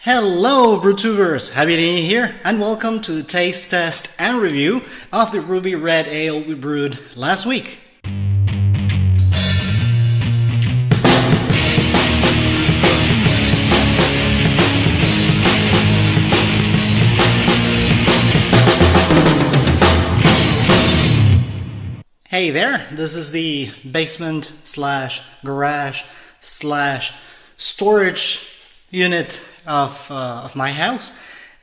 Hello BrewTubers, JabeerIni here, and welcome to the taste test and review of the Ruby Red Ale we brewed last week. Hey there, this is the basement slash garage slash storage unit of my house,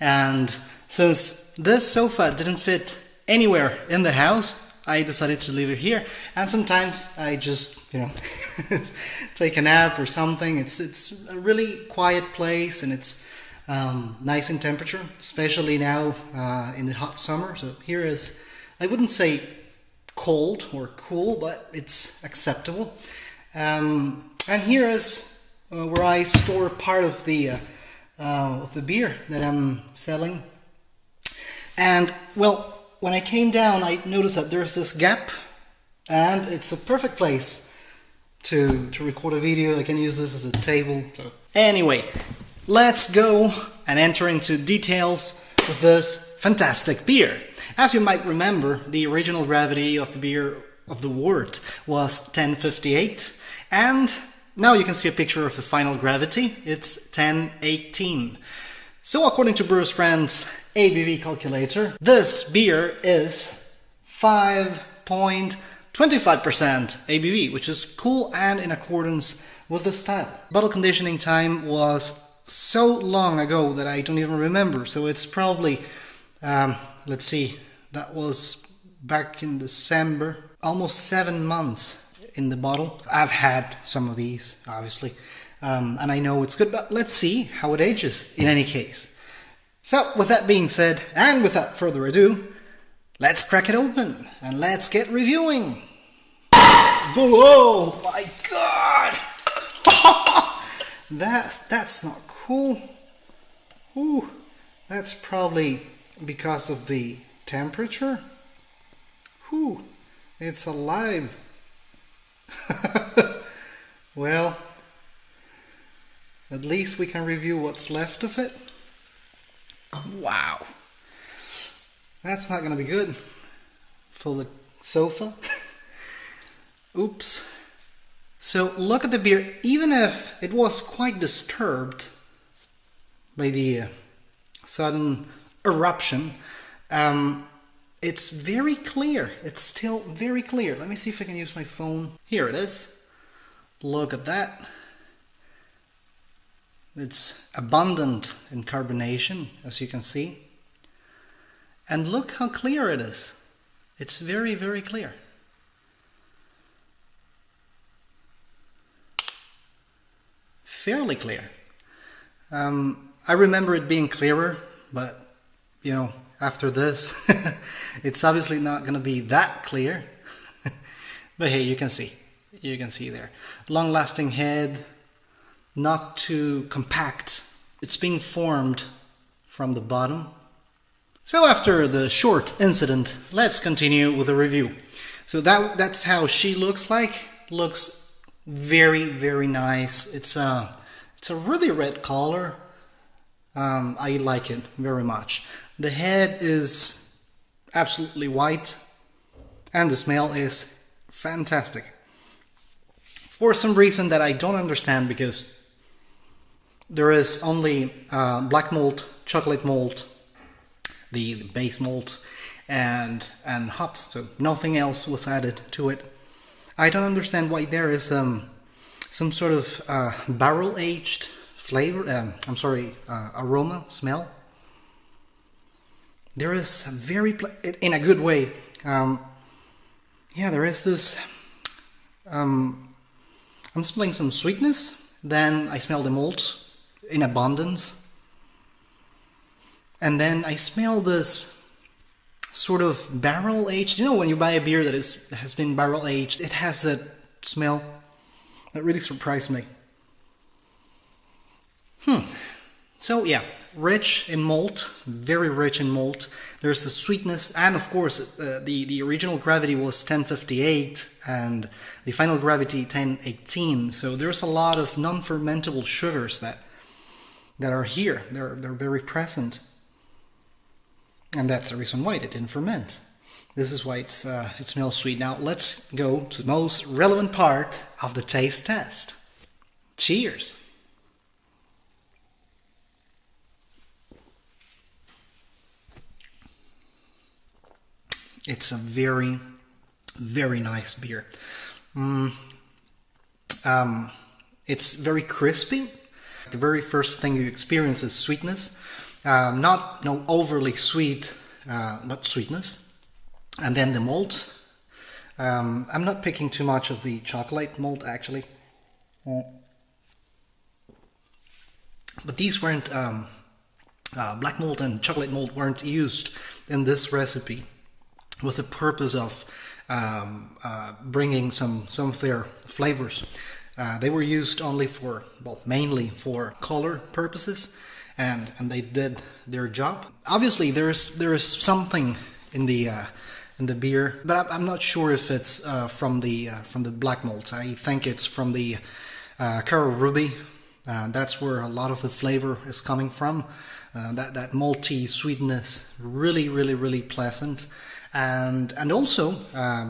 and since this sofa didn't fit anywhere in the house, I decided to leave it here. And sometimes I just, take a nap or something. It's a really quiet place, and it's nice in temperature, especially now in the hot summer. So here is, I wouldn't say cold or cool, but it's acceptable. And here is where I store part of the beer that I'm selling. And well, when I came down, I noticed that there's this gap, and it's a perfect place to record a video. I can use this as a table. So anyway, let's go and enter into details with this fantastic beer. As you might remember, the original gravity of the beer of the wort was 1058, and now you can see a picture of the final gravity. It's 1018. So according to Brewer's Friend's ABV calculator, this beer is 5.25% ABV, which is cool and in accordance with the style. Bottle conditioning time was so long ago that I don't even remember. So it's probably, let's see, that was back in December, almost 7 months in the bottle. I've had some of these, obviously, and I know it's good, but let's see how it ages in any case. So with that being said, and without further ado, let's crack it open and let's get reviewing. Whoa, my god! That's not cool. Ooh, that's probably because of the temperature. Ooh, it's alive. Well, at least we can review what's left of it. Wow, that's not going to be good for the sofa. Oops. So look at the beer. Even if it was quite disturbed by the sudden eruption, it's very clear. It's still very clear. Let me see if I can use my phone. Here it is. Look at that. It's abundant in carbonation, as you can see. And look how clear it is. It's very, very clear. Fairly clear. I remember it being clearer, but after this, it's obviously not going to be that clear. But hey, you can see there. Long-lasting head, not too compact. It's being formed from the bottom. So after the short incident, let's continue with the review. So that's how she looks like. Looks very, very nice. It's a ruby red color. I like it very much. The head is absolutely white, and the smell is fantastic. For some reason that I don't understand, because there is only black malt, chocolate malt, the base malt, and hops, so nothing else was added to it. I don't understand why there is some sort of barrel-aged flavor, aroma, smell. There is a very, in a good way, there is this, I'm smelling some sweetness, then I smell the malt in abundance, and then I smell this sort of barrel-aged, when you buy a beer that has been barrel-aged, it has that smell that really surprised me. So yeah, rich in malt, very rich in malt. There's the sweetness, and of course the original gravity was 1058 and the final gravity 1018. So there's a lot of non-fermentable sugars that that are here. They're very present, and that's the reason why they didn't ferment. This is why it smells sweet. Now let's go to the most relevant part of the taste test. Cheers! It's a very, very nice beer. It's very crispy. The very first thing you experience is sweetness. Not no overly sweet, but sweetness. And then the malt. I'm not picking too much of the chocolate malt actually. But these weren't, black malt and chocolate malt weren't used in this recipe with the purpose of bringing some of their flavors. They were used only for, well, mainly for color purposes, and they did their job. Obviously, there is something in the beer, but I'm not sure if it's from the black malt. I think it's from the Caro Ruby. That's where a lot of the flavor is coming from. That malty sweetness, really pleasant. And also,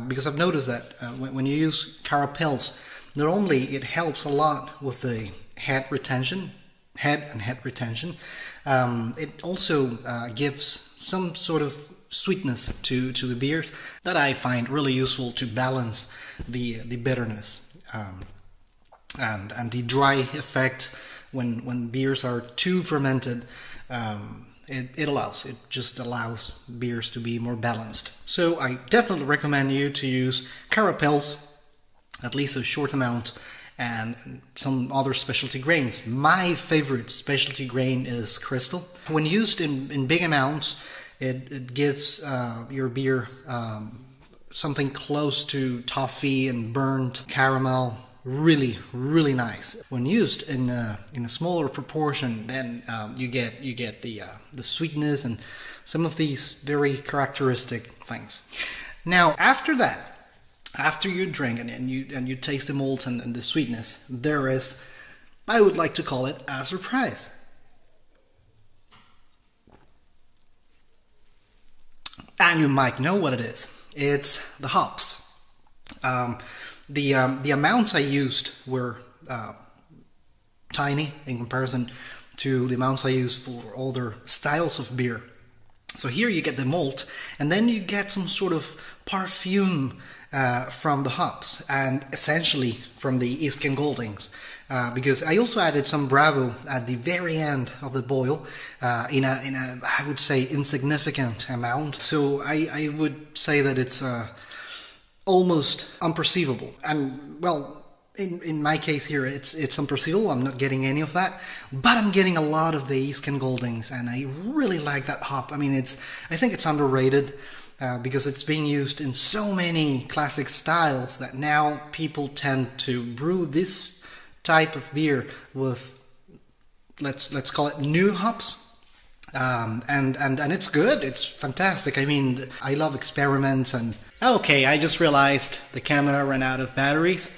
because I've noticed that when you use Carapels, not only it helps a lot with the head and head retention, it also gives some sort of sweetness to the beers that I find really useful to balance the bitterness and the dry effect when beers are too fermented. It just allows beers to be more balanced. So I definitely recommend you to use Carapels, at least a short amount, and some other specialty grains. My favorite specialty grain is Crystal. When used in big amounts, it gives your beer something close to toffee and burnt caramel. Really nice. When used in a smaller proportion, then you get the sweetness and some of these very characteristic things. Now after that, after you drink and you taste the malt and the sweetness, there is, I would like to call it, a surprise. And you might know what it is. It's the hops. The amounts I used were tiny in comparison to the amounts I used for other styles of beer. So here you get the malt, and then you get some sort of perfume from the hops, and essentially from the Isken Goldings. Because I also added some Bravo at the very end of the boil in a I would say insignificant amount. So I would say that it's almost unperceivable, and well, in my case here it's unperceivable. I'm not getting any of that, but I'm getting a lot of the Isken Goldings, and I really like that hop. I mean, I think it's underrated because it's being used in so many classic styles that now people tend to brew this type of beer with, let's call it, new hops. And it's good. It's fantastic. I mean, I love experiments. And okay, I just realized the camera ran out of batteries.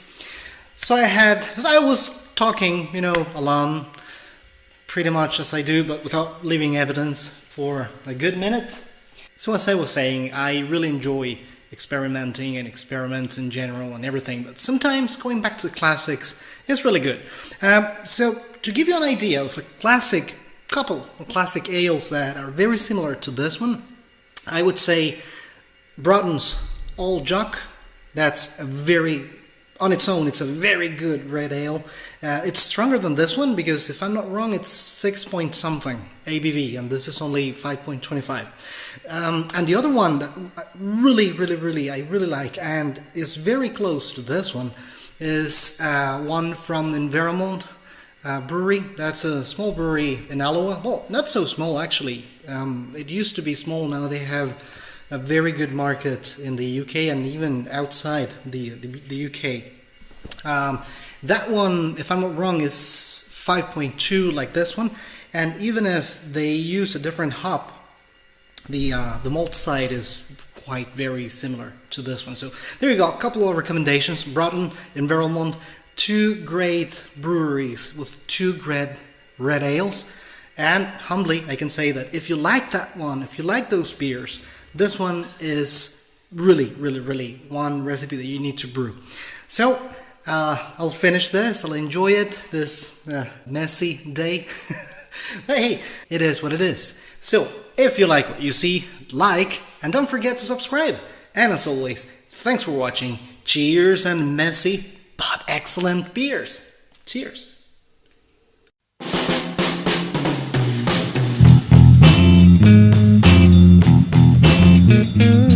So I was talking, alone, pretty much as I do, but without leaving evidence for a good minute. So as I was saying, I really enjoy experimenting and experiments in general and everything, but sometimes going back to the classics is really good. So to give you an idea of a couple of classic ales that are very similar to this one, I would say Broughton's Old Jock. That's on its own, it's a very good red ale. It's stronger than this one because, if I'm not wrong, it's 6 point something ABV, and this is only 5.25. And the other one that I really like, and is very close to this one, is one from Environment Brewery. That's a small brewery in Alloa. Well, not so small actually. It used to be small. Now they have a very good market in the UK and even outside the UK. That one, if I'm not wrong, is 5.2 like this one. And even if they use a different hop, the malt side is quite very similar to this one. So there you go, a couple of recommendations. Broughton, Environment, two great breweries with two great red ales. And humbly, I can say that if you like that one, if you like those beers, this one is really, really, really one recipe that you need to brew. So I'll finish this, I'll enjoy it, this messy day. But hey, it is what it is. So if you like what you see, like, and don't forget to subscribe. And as always, thanks for watching. Cheers and messy but excellent beers. Cheers. Mm-hmm.